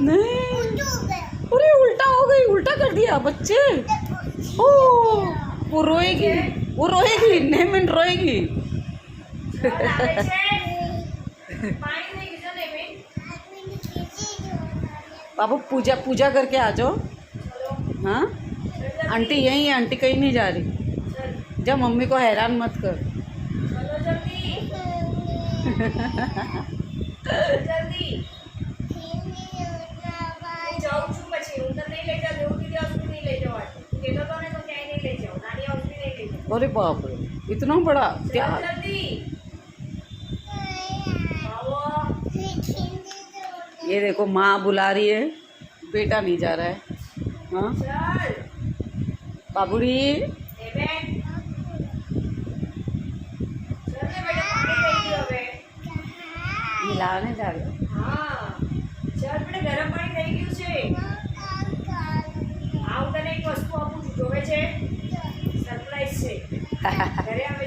नहीं, अरे उल्टा हो गई, उल्टा कर दिया बच्चे। ओ वो रोएगी, वो रोएगी, नेमिन रोएगी। बाबू पूजा पूजा करके आ जाओ। हाँ आंटी यहीं है, आंटी कहीं नहीं जा रही। जब मम्मी को हैरान मत कर। जल्दी जाऊँ છું પછી હું તો નહીં લઈ જાઉં એવું કીધું હોસ્પિટલ નહીં લઈ જવા તું કહેતો તો ને તો ક્યાંય નહીં લઈ જાઉં નાની હોસ્પિટલ નહીં લઈ જાઉં अरे बाप रे, इतना बड़ा क्या? જલ્દી આવો ये देखो माँ बुला रही है, बेटा नहीं जा रहा है। हाँ ચાલ बाबूरी, એ બેન ચાલ ને બેટા પાણી લઈ ગયો હવે मिलाने जा रहे हो। હા ચાલ બેટા ગરમ પાણી થઈ ગયું છે આ હું તને એક વસ્તુ આપું છું જોવે છે સરપ્રાઈઝ છે ઘરે આવે